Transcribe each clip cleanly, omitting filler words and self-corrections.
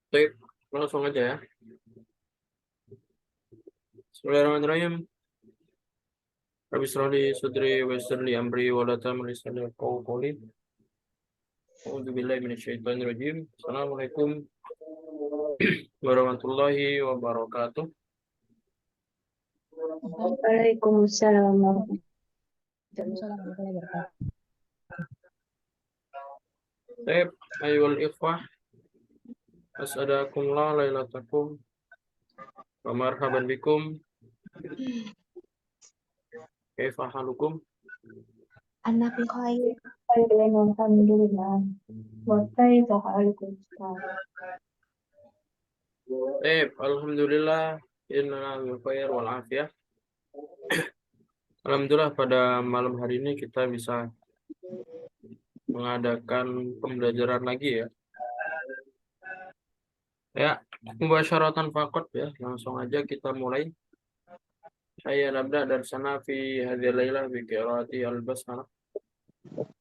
Baik, langsung aja ya. Bismillahirrahmanirrahim. Rabbi shrah li sadri wa yassir li amri wa la tamri lisani yafqahu qawli. A'udzu billahi minasyaitonir rajim. Assalamualaikum warahmatullahi wabarakatuh. Waalaikumsalam warahmatullahi wabarakatuh. Baik, ayyuhal ikhwah, as'adakumullah lailatakum wa marhaban bikum. Kaifa halukum? Anak khair, alhamdulillah. Wa kaifa halukum? Baik, alhamdulillah inna bi khair wal afiyah. Alhamdulillah pada malam hari ini kita bisa mengadakan pembelajaran lagi ya. Ya, mubasyaratan faqat ya, langsung aja kita mulai. Saya nabda dari sana fi hadhihi lailah bi qiraati al-basmalah.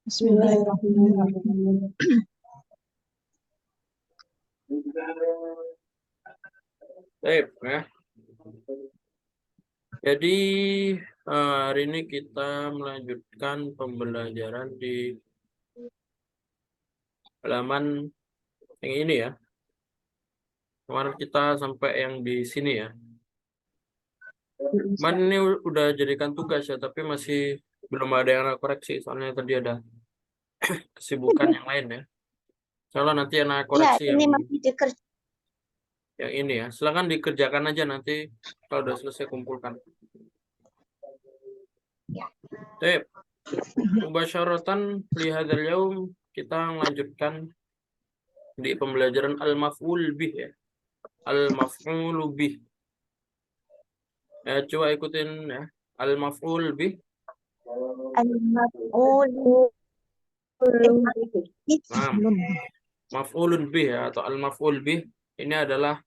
Bismillahirrahmanirrahim. Baik ya. Jadi hari ini kita melanjutkan pembelajaran di halaman yang ini ya. Kemarin kita sampai yang di sini ya. Kemarin ini udah jadikan tugas ya, tapi masih belum ada yang koreksi, soalnya tadi ada kesibukan yang lain ya. Soalnya nanti anak koreksi Ya, ini masih dikerjakan. yang ini ya. Silakan dikerjakan aja, nanti kalau udah selesai kumpulkan. Baik. Mubasyaratan li hadzal yaum, kita melanjutkan di pembelajaran al-maf'ul bih ya. Al-maf'ul bih. Ya, coba ikutin ya. Al-maf'ul bih. Al-maf'ul Nah, maf'ulun bih ya, atau al-maf'ul bih ini adalah,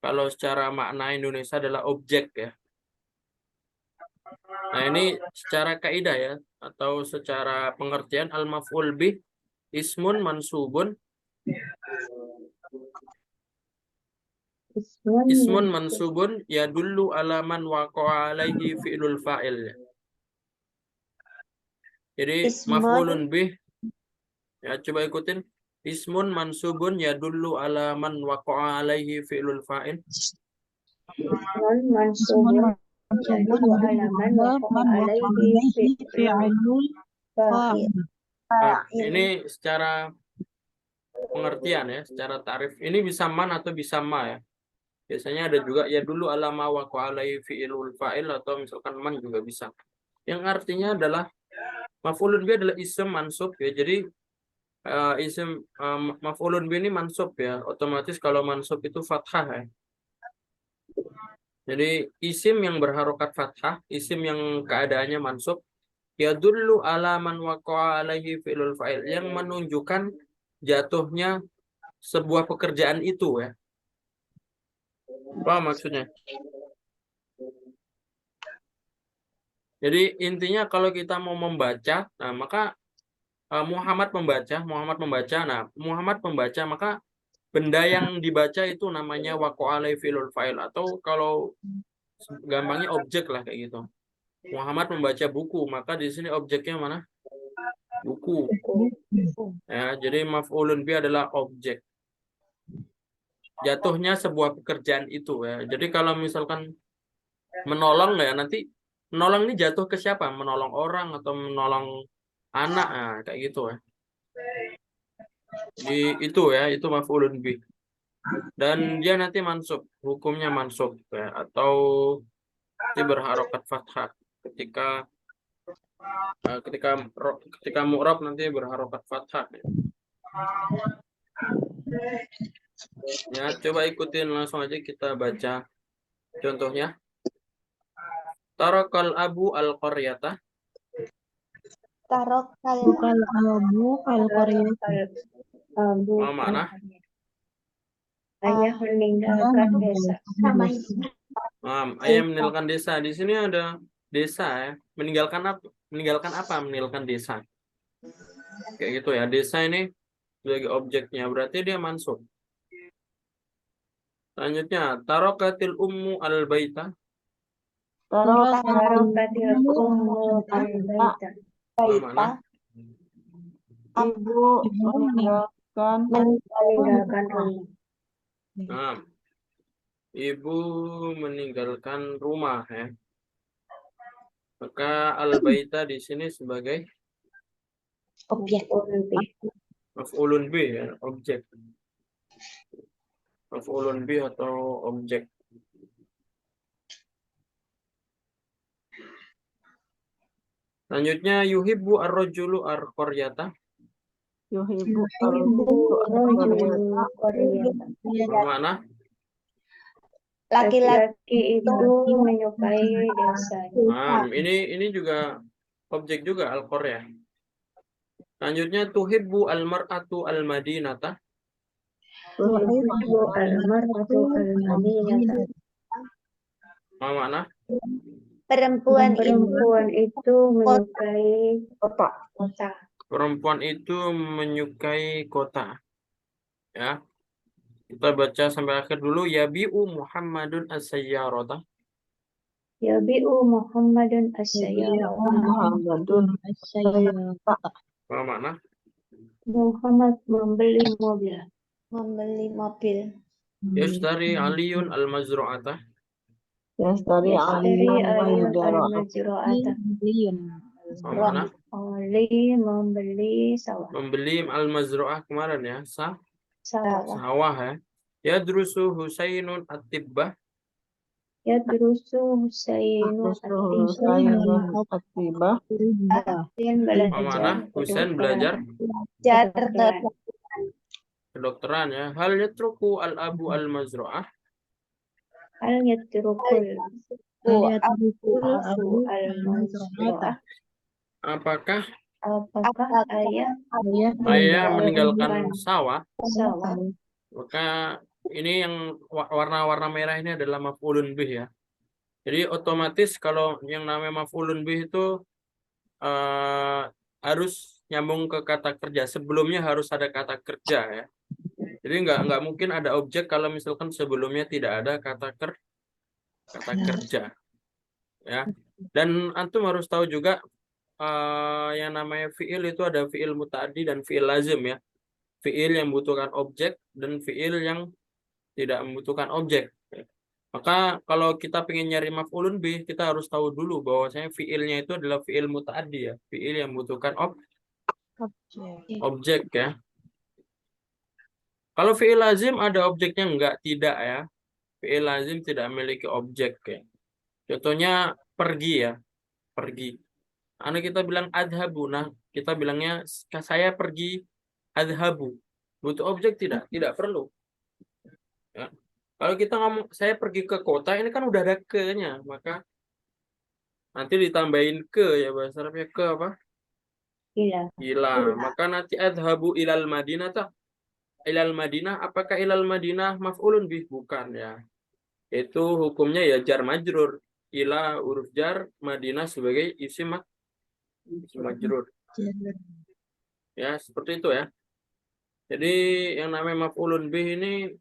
kalau secara makna Indonesia adalah objek ya. Nah, ini secara kaidah ya, atau secara pengertian al-maf'ul bih ismun mansubun. Ismun mansubun yadullu ala man waqa'a alaihi fi'lul fa'il. Jadi maf'ulun bih ya, coba ikutin. Ismun mansubun yadullu ala man waqa'a alaihi fi'lul fa'il. Ismun mansubun yadullu ala man waqa'a alaihi fi'lul fa'il. Nah, ini secara pengertian ya, secara tarif. Ini bisa man atau bisa ma ya. Biasanya ada juga ya dulu alama wa alaihi fi'ilul fa'il, atau misalkan man juga bisa. Yang artinya adalah maf'ulun bi adalah isim mansub ya. Jadi isim maf'ulun bi ini mansub ya. Otomatis kalau mansub itu fathah ya. Jadi isim yang berharokat fathah, isim yang keadaannya mansub, ya dulu alaman waqa'a alaihi fi'ilul fa'il, yang menunjukkan jatuhnya sebuah pekerjaan itu ya. Apa maksudnya? Jadi intinya kalau kita mau membaca, nah maka Muhammad membaca. Nah, Muhammad membaca, maka benda yang dibaca itu namanya waqa'a alaihi fi'ilul fa'il, atau kalau gampangnya objek lah kayak gitu. Muhammad membaca buku, maka di sini objeknya mana? Buku. Ya, jadi maf'ulun bi adalah objek. Jatuhnya sebuah pekerjaan itu ya. Jadi kalau misalkan menolong ya, nanti menolong ini jatuh ke siapa? Menolong orang atau menolong anak, nah, kayak gitu ya. Di itu ya, itu maf'ulun bi. Dan dia nanti mansub, hukumnya mansub ya, atau dia berharokat fathah ketika ketika mu'rab nanti berharokat fathah ya. Ya, coba ikutin langsung aja, kita baca contohnya. Tarakal abu al-qaryata. Tarakal abu al-qaryata. Apa mana? Ayah meninggalkan desa. Sama Ayah meninggalkan desa. Di sini ada desa ya. Meninggalkan apa? Meninggalkan apa? Meninggalkan desa. Kayak gitu ya. Desa ini sebagai objeknya, berarti dia mansub. Selanjutnya, tarokatil ummu al-baita. Tarokatil ummu al-baita. Apa mana? Ibu meninggalkan Rumah. Nah, ibu meninggalkan rumah ya. Maka al-baita di sini sebagai Objek. maf'ulun bih ya, objek. Maf'ulun bih atau objek. Selanjutnya yuhibbu ar-rajulu ar-qaryata. Yuhibbu Rajulu qaryata. Apa mana? Laki-laki itu menyukai desa. Nah, ini juga objek juga al-qaryah. Selanjutnya tuhibbu al-mar'atu al-madinata. Tuhibbu al-mar'atu al-madinata. Apa mana? Perempuan itu menyukai kota. Perempuan itu menyukai kota. Ya. Kita baca sampai akhir dulu. Yabi'u Muhammadun as-sayyarata. Yabi'u Muhammadun as-sayyarata. Muhammadun Apa mana? Muhammad membeli mobil. Yashtari Aliyun al-mazru'ata. Yastari Yashtari aliyun al-mazru'ata. Apa mana? Ali membeli sawah. Membeli al-mazru'ah kemarin ya. Sawah. Sawah ya. Yadrusu Husainun at-tibbah. Yadrusu Husainu Atibah. Apa mana? Husain belajar kedokteran ya. Hal yatruku al-abu al-mazru'ah. Hal yatrukul abu al-mazru'ah. Apakah ayah ayah meninggalkan sawah? sawah? Maka ini yang warna-warna merah ini adalah maf'ulun bih ya. Jadi otomatis kalau yang namanya maf'ulun bih itu harus nyambung ke kata kerja. Sebelumnya harus ada kata kerja ya. Jadi nggak mungkin ada objek kalau misalkan sebelumnya tidak ada kata kerja ya. Dan antum harus tahu juga yang namanya fiil itu ada fiil muta'addi dan fiil lazim ya. Fiil yang membutuhkan objek dan fiil yang tidak membutuhkan objek. Maka kalau kita pengen nyari maf'ulun bih, kita harus tahu dulu bahwasanya fiilnya itu adalah fiil muta'addi ya, fiil yang membutuhkan objek ya. Kalau fiil lazim ada objeknya tidak ya. Fiil lazim tidak memiliki objek ya. Contohnya pergi ya, pergi. Kita bilang adhabu, nah kita bilangnya saya pergi adhabu. Butuh objek tidak? Tidak perlu. Ya. Kalau kita ngomong saya pergi ke kota, ini kan udah ada ke-nya, maka nanti ditambahin ke ya bahasa Arabnya ke apa? Ila. Maka nanti adhabu ilal madinah ilal Madinah, apakah ilal Madinah maf'ulun bih? Bukan ya. Itu hukumnya ya jar majrur. Ila huruf jar, Madinah sebagai isim majrur. Ya, seperti itu ya. Jadi yang namanya maf'ulun bih ini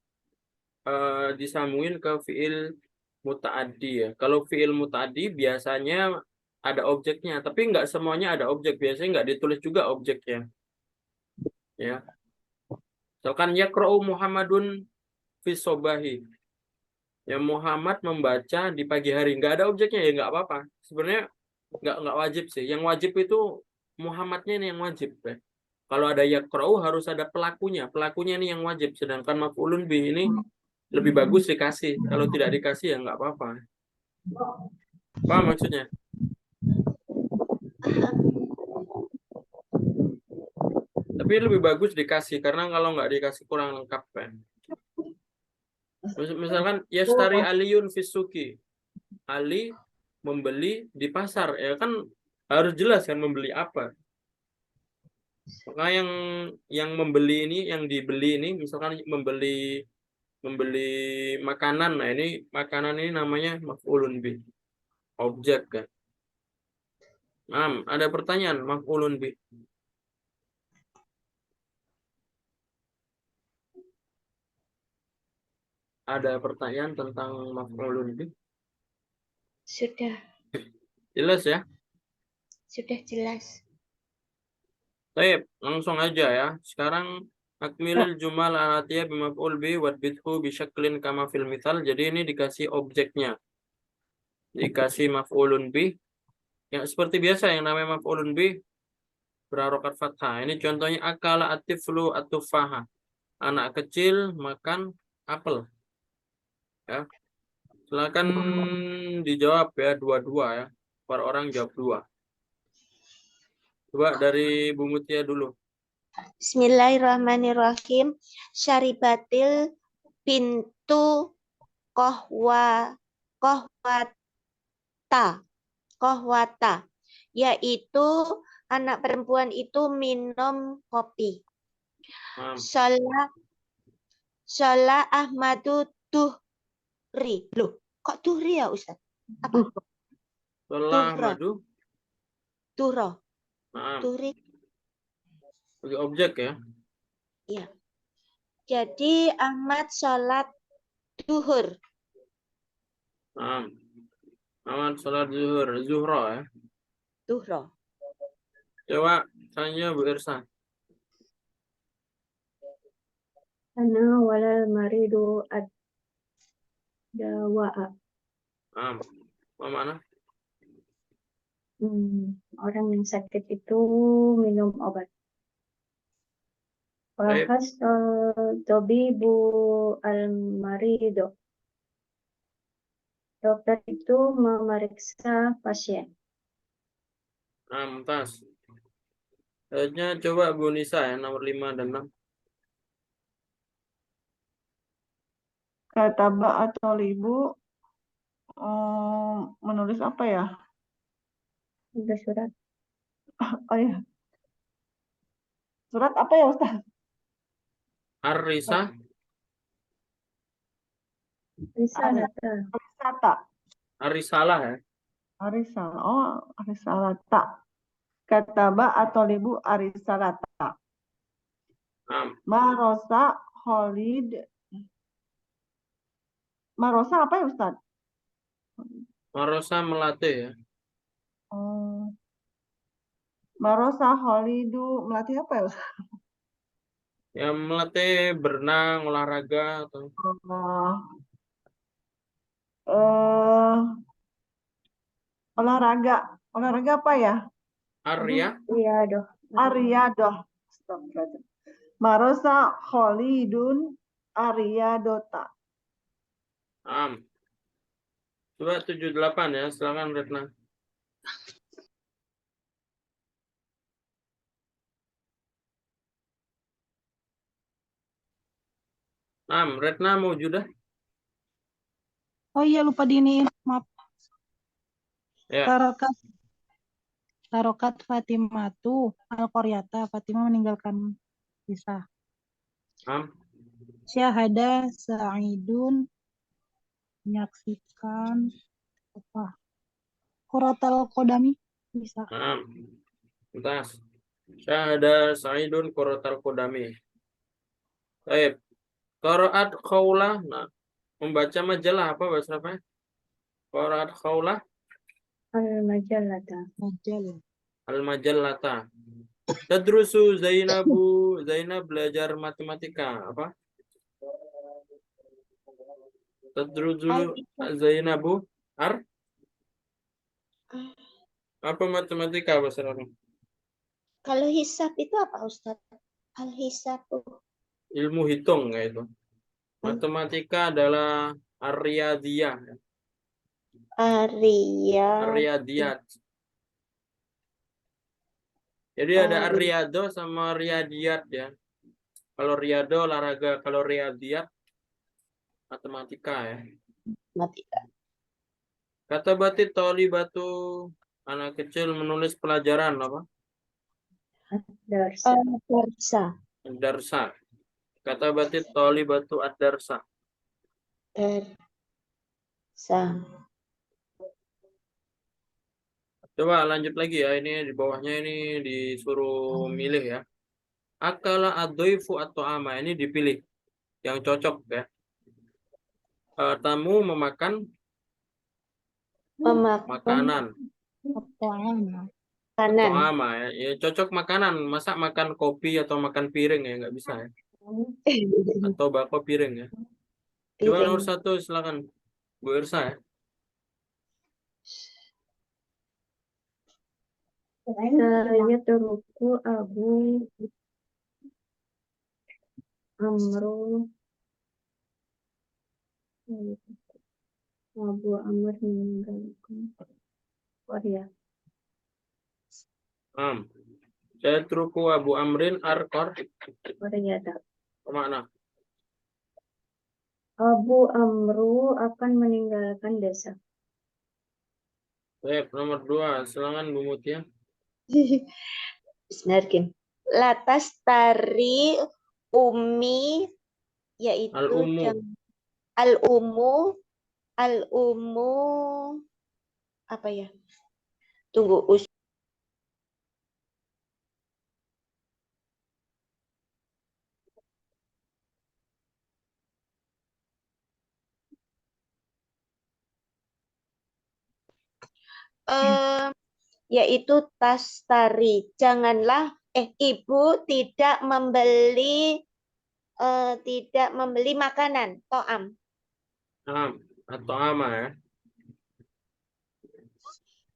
disambungin ke fiil muta'addi ya. Kalau fiil muta'addi biasanya ada objeknya, tapi nggak semuanya ada objek. Biasanya nggak ditulis juga objeknya. Ya. Misalkan yaqra'u Muhammadun fi sobahi. Ya Muhammad membaca di pagi hari. Nggak ada objeknya ya nggak apa-apa. Sebenarnya nggak wajib sih. Yang wajib itu Muhammadnya ini yang wajib ya. Kalau ada yaqra'u harus ada pelakunya. Pelakunya ini yang wajib. Sedangkan maf'ulun bih ini lebih bagus dikasih. Kalau tidak dikasih ya nggak apa-apa. Paham maksudnya? Tapi lebih bagus dikasih karena kalau nggak dikasih kurang lengkap kan. Misalkan yashtari Aliyun fisuki. Ali membeli di pasar ya kan harus jelas kan membeli apa. Maka yang membeli ini, yang dibeli ini misalkan membeli makanan. Nah, ini makanan ini namanya maf'ulun bih. Objek kan. Ada pertanyaan maf'ulun bih. Ada pertanyaan tentang maf'ulun bih? Sudah, Jelas ya? sudah jelas. Baik, langsung aja ya. Sekarang akmilil jumal al-atiyah bimaf'ul bih wadbithu bisyaklin kama fil mithal. Jadi ini dikasih objeknya. Dikasih maf'ulun bih. Yang seperti biasa yang namanya maf'ulun bih berharokat fathah. Ini contohnya akala atiflu atufaha. Anak kecil makan apel. Ya. Silakan dijawab ya dua-dua ya. Per orang jawab dua. Coba dari Bu Mutia dulu. Bismillahirrahmanirrahim. Syaribatil pintu kohwata, yaitu anak perempuan itu minum kopi. Nah, Sholat Ahmadu Duhri. Loh, kok Duhri ya Ustaz? Apa? setelah Duhro. madu. Duhro. Nah, Duhri. bagi objek ya. Ya. Jadi Ahmad sholat duhur. Nah, aman sholat zuhur. Zuhro ya. Duhro. Coba tanya Bu Irsa. Ana walal maridu ad-dawa'a. Nah, apa mana? Orang yang sakit itu minum obat. Baik. Wahas tabibu al-marido. Dokter itu memeriksa pasien. Nah, mumtaz. Selanjutnya coba Bu Nisa ya, nomor 5 dan 6. Kataba atau ibu menulis apa ya? Udah surat. Oh ya, surat apa ya Ustaz? Ar-Risa. Risalah. Arisata. Ar-Risalah ya. Arisalah. Oh, arisalata. Kataba atau ibu arisalata. Nah, Marosa Khalid. Marosa apa ya Ustaz? Marosa melatih ya. Oh. Marosa Khalidu melatih apa ya Ustaz? Yang melatih berenang, olahraga atau olahraga. Olahraga apa ya? Arya. Iya, doh. Ariyadoh. Astagfirullah. Marosa Khalidun Ariyadota. Coba 78 ya, silakan Retna. Retna mau judah? Oh iya lupa dini, maaf. Ya. Tarokat Fatimah tuh Al-Qaryata, Fatimah meninggalkan kisah. Syahada Sa'idun menyaksikan apa? Quratal Qodami bisa. Entas. Syahada Sa'idun Quratal Qodami. Baik. Qaraat khawlah. Nah, membaca majalah apa bahasa apa? Qaraat khawlah. Al-Majallata. Majalah. Al-Majallata. Tadrusu Zainab belajar matematika apa? Tadrusu Zainabu apa matematika bahasa Arab? Kalau hisab itu apa Ustaz? Al-hisab. Ilmu hitung ya itu. Matematika adalah ar-riyadiyah. Ar-riyadiyat. Jadi ada ar-riyado sama riyadiyat ya. Kalau riyado olahraga, kalau riyadiyat matematika ya. Matematika. Kata batit batu anak kecil menulis pelajaran apa? Darsa. Darsa. Kata batit batu ad-darsa. Darsa. Coba lanjut lagi ya. Ini di bawahnya ini disuruh milih ya. Akala ad-doifu atau ama ini dipilih yang cocok ya. tamu memakan Memakan makanan. At-ta'ama. makanan. To'ama ya. Ya, cocok makanan. Masa makan kopi atau makan piring ya? Nggak bisa ya. Atau bakso piring ya. Coba nomor Piring. 1 silakan Bu Irsa ya. Saya teruku Abu Amru Abu Amr meninggalkan Korea. Saya truku Abu Amrin Arkor. Korea. Mana? Abu Amru akan meninggalkan desa. Baik, nomor 2 silakan Bu Mutia. Bismillahirrahmanirrahim. Latas tari umi yaitu Al-Umu. al-umu apa ya? Tunggu yaitu tas tari. Janganlah ibu tidak membeli makanan to'am. Atau ama ya.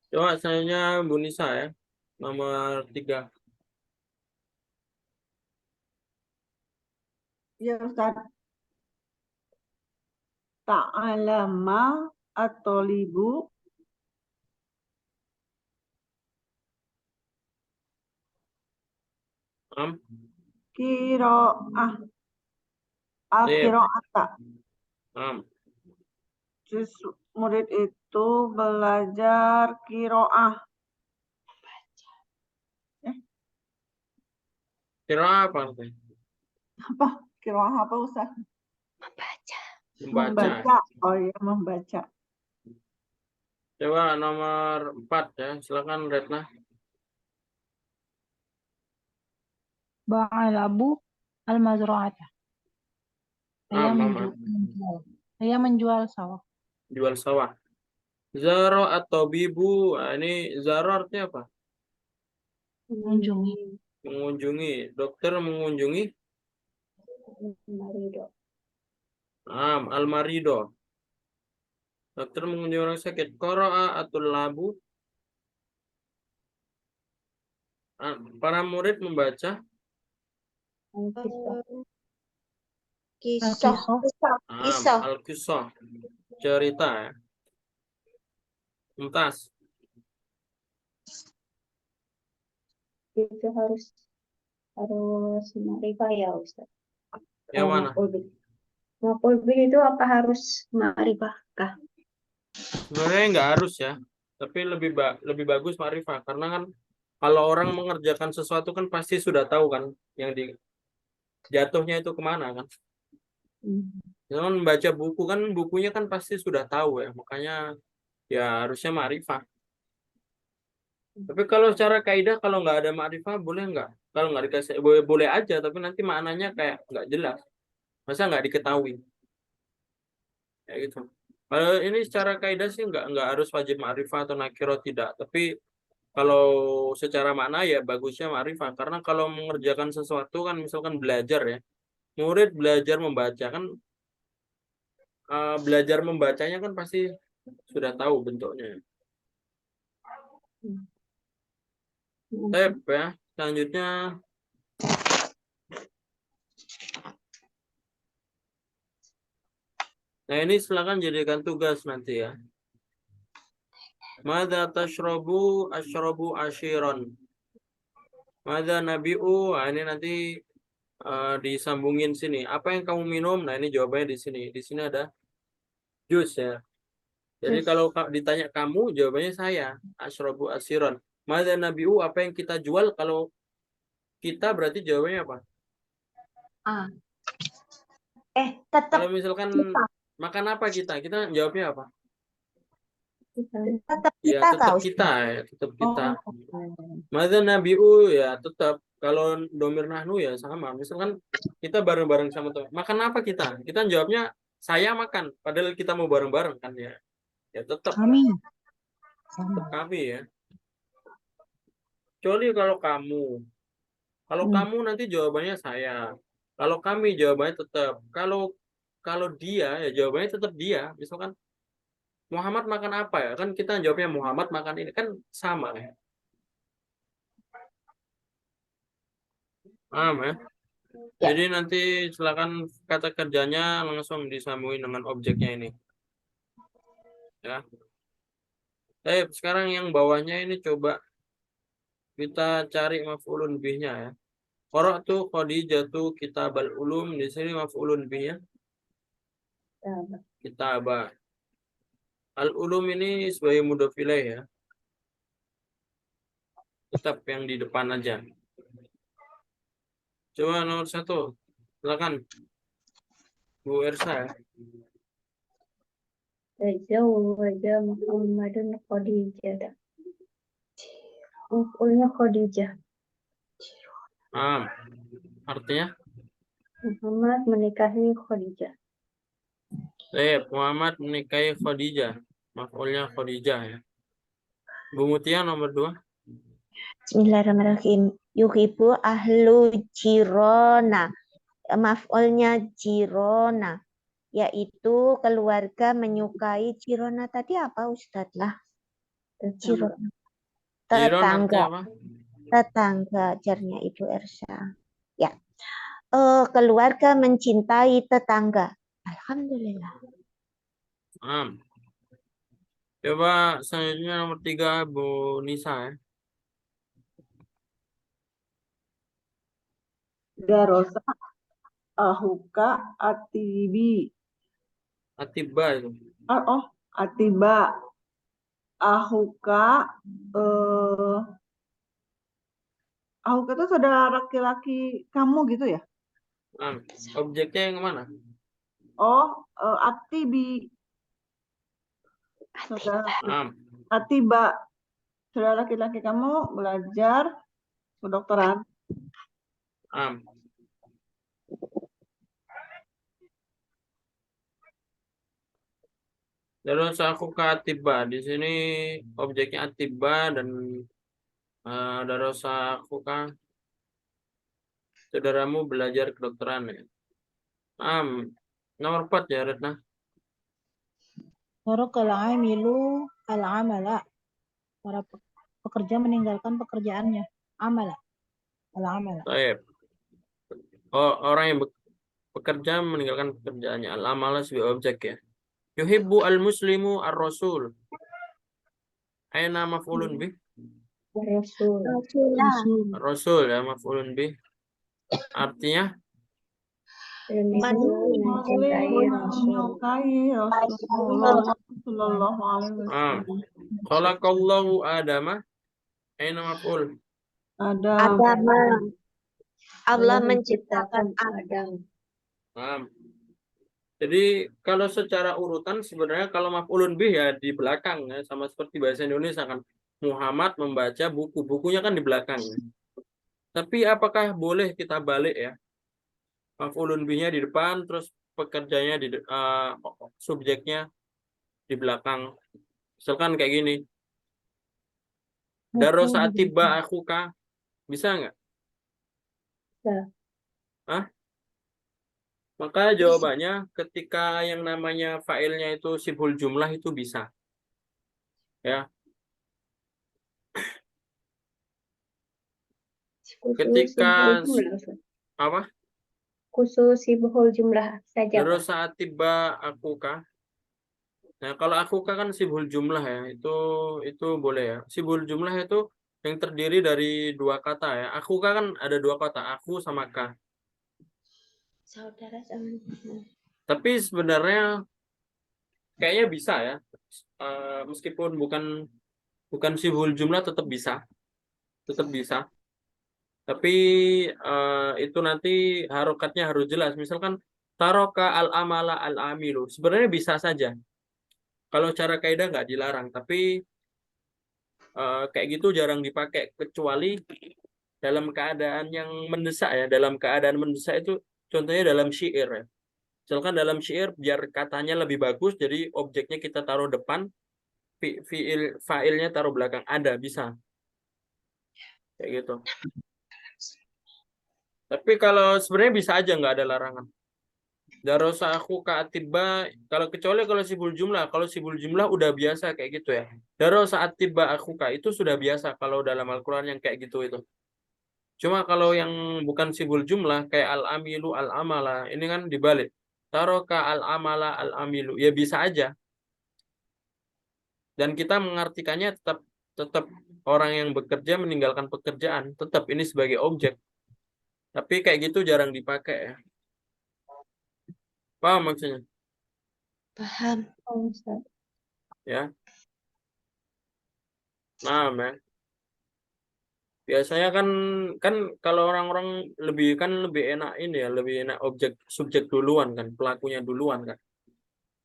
Coba selanjutnya Bu Nisa ya. Nomor 3. Ya Ustaz. Ta'alama atau libu kiro'ah al-kiro'ata. Murid itu belajar kiro'ah. Kira apa artinya? Apa? Kiro'ah apa Ustaz? Membaca. Membaca. Oh iya, membaca. Coba nomor 4 ya. Silakan Retna. Ba'al Abu al-mazra'ata. Mama. Saya menjual sawah. Jual sawah. Zaro atau bibu. Nah, ini zaro artinya apa? Mengunjungi. Mengunjungi. Dokter mengunjungi. Al-marido. Dokter mengunjungi orang sakit. Qara'a atau labu. Para murid membaca. Kisah. Kisah. Al-Qisah. Cerita ya. Mumtaz. Itu harus ma'rifah ya Ustaz. Yang mana? Maf'ul bih itu apa harus ma'rifah kah? Sebenarnya nggak harus ya. Tapi lebih bagus ma'rifah. Karena kan kalau orang mengerjakan sesuatu kan pasti sudah tahu kan yang di jatuhnya itu kemana kan. Jangan membaca buku kan bukunya kan pasti sudah tahu ya. Makanya ya harusnya ma'rifah. Tapi kalau secara kaidah kalau nggak ada ma'rifah boleh nggak? Kalau nggak dikasih boleh aja tapi nanti maknanya kayak nggak jelas. Masa nggak diketahui? Kayak gitu. Kalau ini secara kaidah sih nggak harus wajib ma'rifah atau nakiro tidak. Tapi kalau secara makna ya bagusnya ma'rifah. Karena kalau mengerjakan sesuatu kan misalkan belajar ya. Murid belajar membaca kan belajar membacanya kan pasti sudah tahu bentuknya. Tep ya. Selanjutnya nah ini silakan jadikan tugas nanti ya. Madza tashrabu ashrabu ashiron. Madza nabi'u. Nah, ini nanti disambungin sini. Apa yang kamu minum? Nah, ini jawabannya di sini. Di sini ada jus ya. Jadi kalau ditanya kamu, jawabannya saya. Ashrabu ashiron. Madza nabi'u, apa yang kita jual? Kalau kita berarti jawabannya apa? Tetap Kalau misalkan makan apa kita? Kita jawabnya apa? tetap Ya, kita tetap kau. kita ya, tetap kita. Oh, oke. Madza nabi'u ya tetap. Kalau domir nahnu ya sama. Misalkan kita bareng-bareng sama teman. Makan apa kita? Kita jawabnya Saya makan, padahal kita mau bareng-bareng kan ya. Ya tetap Kami. Sama. kami ya. Kecuali kalau kamu. Kalau kamu nanti jawabannya saya. Kalau kami jawabannya tetap. Kalau dia ya jawabannya tetap dia. Misalkan Muhammad makan apa ya? Kan kita jawabnya Muhammad makan ini kan sama ya. Paham ya? Ya. Jadi nanti silakan kata kerjanya langsung disambungin dengan objeknya ini. Ya. Sekarang yang bawahnya ini coba kita cari maf'ulun bihnya ya. Qara'tu Khadijatu kitabal ulum, di sini maf'ulun bihnya kitabah. Al ulum ini sebagai mudhof ilaih ya. Tetap yang di depan aja. Coba nomor 1. Silakan Bu Ersa ya. Tazawwaja Muhammadun Khadijah. Maf'ulnya Khadijah. Artinya Muhammad menikahi Khadijah. Muhammad menikahi Khadijah. Maf'ulnya Khadijah ya. Bu Mutia nomor 2. Bismillahirrahmanirrahim. Yuhibbu ahlu jirona. Maf'ulnya jirona. Yaitu keluarga menyukai jirona. Tadi apa Ustadz lah? Jirona. Jiron artinya Tetangga. apa? Tetangga. Jarnya Ibu Ersa. Ya. Keluarga mencintai tetangga. Alhamdulillah. Coba selanjutnya nomor 3 Bu Nisa ya. Darosa ahuka atibi. Atiba itu. Atiba. Ahuka ahuka itu saudara laki-laki kamu gitu ya? Objeknya yang mana? Atibi. Saudara Atiba. Am. Saudara laki-laki kamu belajar kedokteran. Terus aku ke Atiba. Di sini objeknya Atiba dan darosa aku kan saudaramu belajar kedokteran ya. Nomor 4 ya Retna. Tarakal amilu al-amala. Para pekerja meninggalkan pekerjaannya. Amala. Al-amala. Baik. Orang yang bekerja meninggalkan pekerjaannya. Al-amala sebagai objek ya. Yuhibbu al-muslimu ar-rasul. Aina maf'ulun bih? Rasul. Rasul ya maf'ulun bih. Artinya Menyukai Rasulullah Sallallahu Alaihi Wasallam. khalaqallahu Adama. Aina maf'ul? Adam. Allah menciptakan Adam. Jadi kalau secara urutan sebenarnya kalau maf'ulun bih ya di belakang ya, sama seperti bahasa Indonesia kan. Muhammad membaca buku, bukunya kan di belakang ya. Tapi apakah boleh kita balik ya? Maf'ulun bihnya di depan, terus pekerjanya di subjeknya di belakang. Misalkan kayak gini. Darosa atiba akhuka. Bisa nggak? Bisa. Maka jawabannya ketika yang namanya fa'ilnya itu sibhul jumlah itu bisa. Ya. Ketika apa? Khusus sibhul jumlah saja. Terus saat tiba akuka. Nah, kalau akuka kan sibhul jumlah ya. Itu boleh ya. Sibhul jumlah itu yang terdiri dari 2 kata ya. Akuka kan ada 2 kata, aku sama ka. Saudara sama. Tapi sebenarnya kayaknya bisa ya. Meskipun bukan sibhul jumlah tetap bisa. Tetap bisa. Tapi itu nanti harokatnya harus jelas. Misalkan taroka al-amala al-amilu. Sebenarnya bisa saja. Kalau cara kaidah nggak dilarang. Tapi kayak gitu jarang dipakai. Kecuali dalam keadaan yang mendesak ya. Dalam keadaan mendesak itu contohnya dalam syair ya. Misalkan dalam syair biar katanya lebih bagus, jadi objeknya kita taruh depan, fa'ilnya taruh belakang. Ada, bisa. Kayak gitu. Tapi kalau sebenarnya bisa aja, nggak ada larangan. Darosa aku atiba, kecuali kalau sibul jumlah. Kalau sibul jumlah udah biasa kayak gitu ya. Darosa atiba aku itu sudah biasa kalau dalam Al-Quran yang kayak gitu itu. Cuma kalau yang bukan sibul jumlah kayak al-amilu, al-amala, ini kan dibalik. Taroka al-amala, al-amilu. Ya bisa aja. Dan kita mengartikannya tetap orang yang bekerja meninggalkan pekerjaan. Tetap ini sebagai objek. Tapi kayak gitu jarang dipakai ya. Paham maksudnya? Paham. Oh, Ustaz. Ya. Nah, ya. Biasanya kan kalau orang-orang lebih enak ini ya, lebih enak subjek duluan kan, pelakunya duluan kan.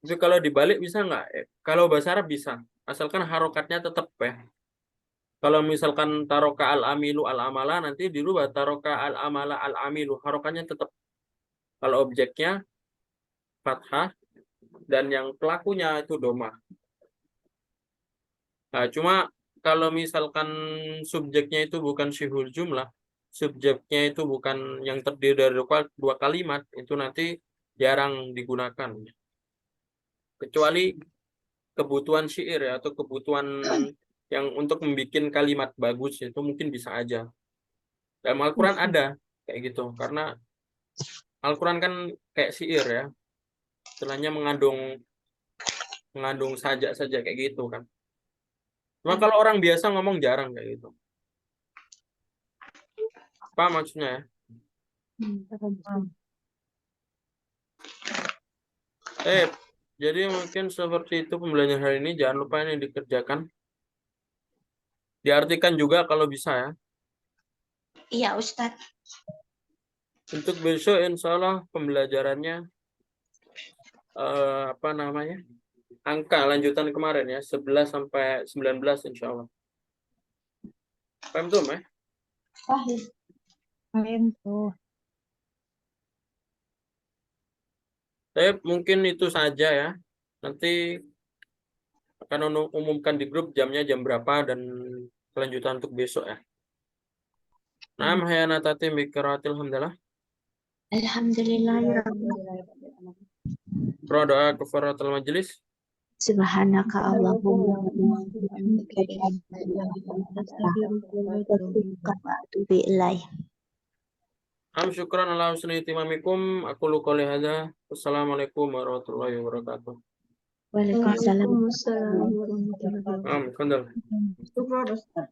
Tapi kalau dibalik bisa nggak? Kalau bahasa Arab bisa, asalkan harokatnya tetap ya. Kalau misalkan taroka al-amilu al-amala, nanti dirubah taroka al-amala al-amilu, harokatnya tetap. Kalau objeknya fathah dan yang pelakunya itu doma. Nah, cuma kalau misalkan subjeknya itu bukan syibhul jumlah, subjeknya itu bukan yang terdiri dari dua kalimat, itu nanti jarang digunakan. Kecuali kebutuhan syair ya, atau kebutuhan yang untuk membuat kalimat bagus, itu mungkin bisa aja. Dalam Al-Quran ada kayak gitu, karena Al-Quran kan kayak syair ya, istilahnya mengandung sajak kayak gitu kan. Cuma kalau orang biasa ngomong jarang kayak gitu. Apa maksudnya ya? Jadi mungkin seperti itu pembelajaran hari ini. Jangan lupa ini dikerjakan. Diartikan juga kalau bisa ya. Iya, Ustadz. Untuk besok insya Allah pembelajarannya apa namanya? Angka lanjutan kemarin ya, 11 sampai 19 insya Allah. Paham tuh, Meh? Paham. Lain tuh. Mungkin itu saja ya. Nanti akan umumkan di grup jamnya jam berapa dan kelanjutan untuk besok ya. Nah, hayana tati mikiratil hamdalah. Alhamdulillahirabbil Berdoa kafaratul majelis. Subhanaka Allahumma wa bihamdika atubu ilaih. Syukran ala husni timamikum. Aku qouli hadza. Wassalamualaikum warahmatullahi wabarakatuh. Waalaikumsalam. Waalaikumsalam warahmatullahi wabarakatuh. Kandal. Syukur, Ustaz.